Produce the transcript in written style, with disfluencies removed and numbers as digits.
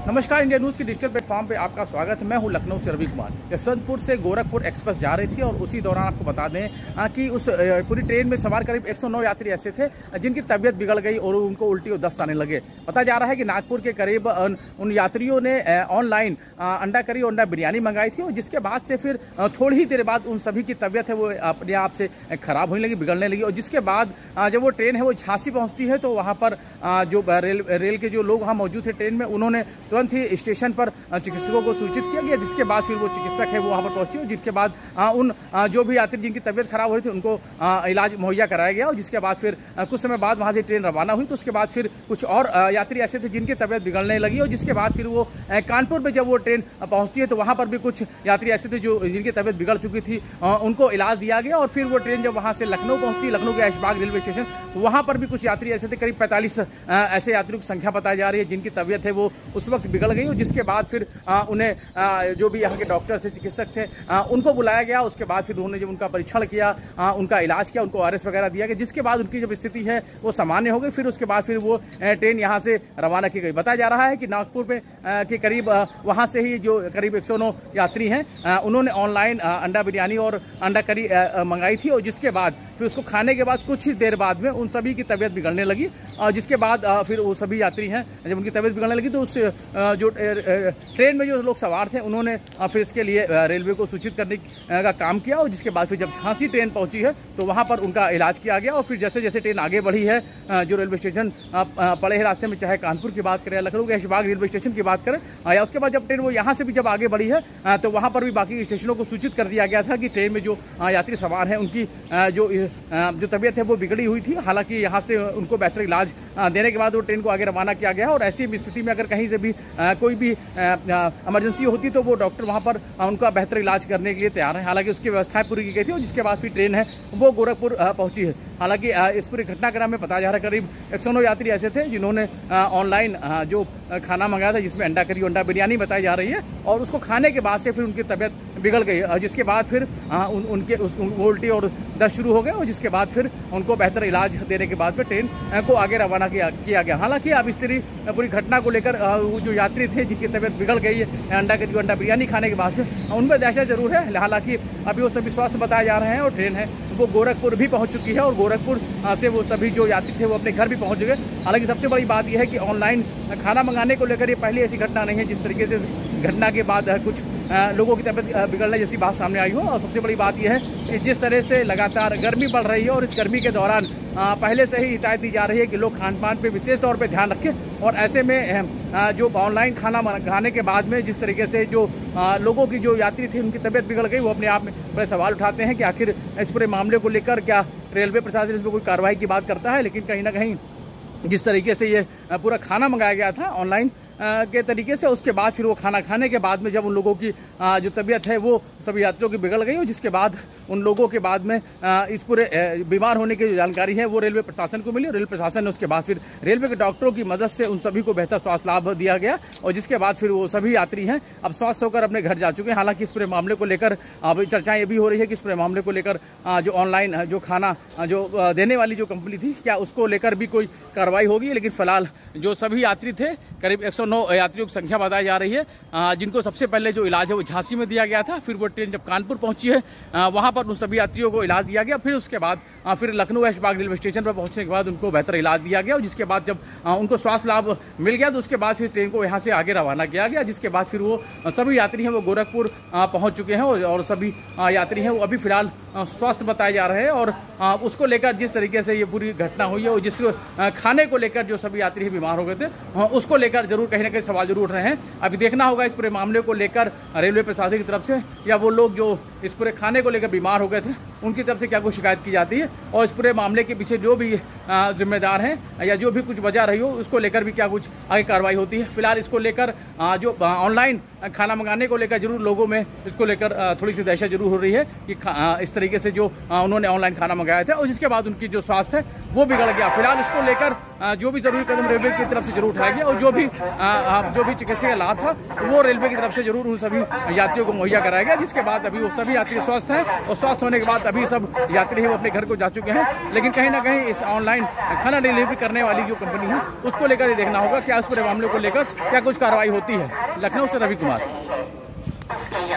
नमस्कार, India news के digital platform पे आपका स्वागत है। मैं हूं लखनऊ से रवि कुमार। यशवंतपुर से गोरखपुर एक्सप्रेस जा रही थी और उसी दौरान आपको बता दें कि उस पूरी ट्रेन में सवार करीब 109 यात्री ऐसे थे जिनकी तबीयत बिगड़ गई और उनको उल्टी और दस्त आने लगे। बताया जा रहा है कि नागपुर के करीब उन यात्रियों ने ऑनलाइन अंडा करी और अंडा बिरयानी मंगाई थी और जिसके बाद से फिर थोड़ी ही देर बाद उन सभी की तबीयत है वो अपने आप से खराब होने लगी, बिगड़ने लगी। और जिसके बाद जब वो ट्रेन है वो झांसी पहुंचती है तो वहां पर जो रेल के जो लोग वहां मौजूद थे ट्रेन में, उन्होंने तुरंत ही स्टेशन पर चिकित्सकों को सूचित किया गया, जिसके बाद फिर वो चिकित्सक है वो वहां पर पहुंचे और जिसके बाद उन जो भी यात्री जिनकी तबीयत खराब हो रही थी उनको इलाज मुहैया कराया गया। और जिसके बाद फिर कुछ समय बाद वहां से ट्रेन रवाना हुई। तो उसके बाद फिर कुछ और यात्री ऐसे थे जिनकी तबीयत बिगड़ने लगी और जिसके बाद फिर वो कानपुर में जब वो ट्रेन पहुंचती है तो वहां पर भी कुछ यात्री ऐसे थे जो जिनकी तबीयत बिगड़ चुकी थी, उनको इलाज दिया गया। और फिर वो ट्रेन जब वहां से लखनऊ पहुंचती, लखनऊ के ऐशबाग रेलवे स्टेशन, वहां पर भी कुछ यात्री ऐसे थे, करीब 45 ऐसे यात्रियों की संख्या बताई जा रही है जिनकी तबीयत है वो उस वक्त बिगड़ गई। और जिसके बाद फिर उन्हें जो भी यहाँ के डॉक्टर थे, चिकित्सक थे, उनको बुलाया गया। उसके बाद फिर उन्होंने जब उनका परीक्षण किया, उनका इलाज किया, उनको आरएस वगैरह दिया गया, जिसके बाद उनकी जब स्थिति है वो सामान्य हो गई। फिर उसके बाद फिर वो ट्रेन यहाँ से रवाना की गई। बताया जा रहा है कि नागपुर में के करीब वहाँ से ही जो करीब 109 यात्री हैं उन्होंने ऑनलाइन अंडा बिरयानी और अंडा करी मंगाई थी और जिसके बाद फिर उसको खाने के बाद कुछ ही देर बाद में उन सभी की तबीयत बिगड़ने लगी। और जिसके बाद फिर वो सभी यात्री हैं जब उनकी तबीयत बिगड़ने लगी तो उस जो ट्रेन में जो लोग सवार थे उन्होंने फिर इसके लिए रेलवे को सूचित करने का काम किया। और जिसके बाद फिर जब झांसी ट्रेन पहुंची है तो वहां पर उनका इलाज किया गया। और फिर जैसे जैसे ट्रेन आगे बढ़ी है, जो रेलवे स्टेशन पड़े हैं रास्ते में, चाहे कानपुर की बात करें, लखनऊ के ऐशबाग रेलवे स्टेशन की बात करें, या उसके बाद जब ट्रेन वो यहाँ से भी जब आगे बढ़ी है तो वहां पर भी बाकी स्टेशनों को सूचित कर दिया गया था कि ट्रेन में जो यात्री सवार हैं उनकी जो तबीयत है वो बिगड़ी हुई थी। हालांकि यहाँ से उनको बेहतर इलाज देने के बाद वो ट्रेन को आगे रवाना किया गया। और ऐसी स्थिति में अगर कहीं से भी कोई भी इमरजेंसी होती तो वो डॉक्टर वहाँ पर उनका बेहतर इलाज करने के लिए तैयार है। हालांकि उसकी व्यवस्थाएं पूरी की गई थी और जिसके बाद फिर ट्रेन है वो गोरखपुर पहुंची है। हालांकि इस पूरी घटनाक्रम में बताया जा रहा है करीब 109 यात्री ऐसे थे जिन्होंने ऑनलाइन जो खाना मंगाया था जिसमें अंडा करी, अंडा बिरयानी बताई जा रही है, और उसको खाने के बाद से फिर उनकी तबीयत बिगड़ गई। जिसके बाद फिर उनके उल्टी और दस्त शुरू हो गए और जिसके बाद फिर उनको बेहतर इलाज देने के बाद में ट्रेन को आगे रवाना किया गया। हालांकि अब इस पूरी घटना को लेकर जो यात्री थे जिनकी तबीयत बिगड़ गई है अंडा करी, अंडा बिरयानी खाने के बाद में, उनमें दहशत जरूर है। हालांकि अभी वो सभी स्वस्थ बताए जा रहे हैं और ट्रेन है वो गोरखपुर भी पहुंच चुकी है और गोरखपुर से वो सभी जो यात्री थे वो अपने घर भी पहुंच गए। हालांकि सबसे बड़ी बात यह है कि ऑनलाइन खाना मंगाने को लेकर ये पहली ऐसी घटना नहीं है जिस तरीके से घटना के बाद कुछ लोगों की तबीयत बिगड़ने जैसी बात सामने आई हो। और सबसे बड़ी बात यह है कि जिस तरह से लगातार गर्मी बढ़ रही है और इस गर्मी के दौरान पहले से ही हिदायत दी जा रही है कि लोग खान पान पे विशेष तौर पे ध्यान रखें। और ऐसे में जो ऑनलाइन खाना मंगाने के बाद में जिस तरीके से जो लोगों की जो यात्री थी उनकी तबीयत बिगड़ गई, वो अपने आप में बड़े सवाल उठाते हैं कि आखिर इस पूरे मामले को लेकर क्या रेलवे प्रशासन इसमें कोई कार्रवाई की बात करता है। लेकिन कहीं ना कहीं जिस तरीके से ये पूरा खाना मंगाया गया था ऑनलाइन के तरीके से, उसके बाद फिर वो खाना खाने के बाद में जब उन लोगों की जो तबीयत है वो सभी यात्रियों की बिगड़ गई और जिसके बाद उन लोगों के बाद में इस पूरे बीमार होने की जो जानकारी है वो रेलवे प्रशासन को मिली और रेलवे प्रशासन ने उसके बाद फिर रेलवे के डॉक्टरों की मदद से उन सभी को बेहतर स्वास्थ्य लाभ दिया गया और जिसके बाद फिर वो सभी यात्री हैं अब स्वस्थ होकर अपने घर जा चुके हैं। हालांकि इस पूरे मामले को लेकर अब चर्चाएं ये भी हो रही है कि इस पूरे मामले को लेकर जो ऑनलाइन जो खाना जो देने वाली जो कंपनी थी क्या उसको लेकर भी कोई कार्रवाई होगी। लेकिन फिलहाल जो सभी यात्री थे, करीब 109 यात्रियों की संख्या बताई जा रही है जिनको सबसे पहले जो इलाज है वो झांसी में दिया गया था। फिर वो ट्रेन जब कानपुर पहुंची है वहां पर उन सभी यात्रियों को इलाज दिया गया। फिर उसके बाद फिर लखनऊ ऐशबाग रेलवे स्टेशन पर पहुंचने के बाद उनको बेहतर इलाज दिया गया और जिसके बाद जब उनको स्वास्थ्य लाभ मिल गया तो उसके बाद फिर ट्रेन को यहाँ से आगे रवाना किया गया। जिसके बाद फिर वो सभी यात्री हैं वो गोरखपुर पहुंच चुके हैं और सभी यात्री हैं वो अभी फिलहाल स्वस्थ बताए जा रहे हैं। और उसको लेकर जिस तरीके से ये पूरी घटना हुई है और जिस खाने को लेकर जो सभी यात्री बीमार हो गए थे उसको लेकर जरूर कहीं ना कहीं सवाल जरूर उठ रहे हैं। अभी देखना होगा इस पूरे मामले को लेकर रेलवे प्रशासन की तरफ से या वो लोग जो इस पूरे खाने को लेकर बीमार हो गए थे उनकी तरफ से क्या कुछ शिकायत की जाती है और इस पूरे मामले के पीछे जो भी जिम्मेदार हैं या जो भी कुछ वजह रही हो उसको लेकर भी क्या कुछ आगे कार्रवाई होती है। फिलहाल इसको लेकर जो ऑनलाइन खाना मंगाने को लेकर जरूर लोगों में इसको लेकर थोड़ी सी दहशत जरूर हो रही है कि इस तरीके से जो उन्होंने ऑनलाइन खाना मंगाया था और जिसके बाद उनकी जो स्वास्थ्य है वो बिगड़ गया। फिलहाल इसको लेकर जो भी जरूरी कदम रेलवे की तरफ से जरूर उठाया गया और जो भी चिकित्सीय लाभ था वो रेलवे की तरफ से जरूर उन सभी यात्रियों को मुहैया कराया गया। जिसके बाद अभी वो सभी यात्री स्वस्थ हैं और स्वस्थ होने के बाद अभी सभी सब यात्री है वो अपने घर को जा चुके हैं। लेकिन कहीं ना कहीं इस ऑनलाइन खाना डिलीवरी करने वाली जो कंपनी है उसको लेकर देखना होगा क्या उस पूरे मामले को लेकर क्या कुछ कार्रवाई होती है। लखनऊ से रवि कुमार।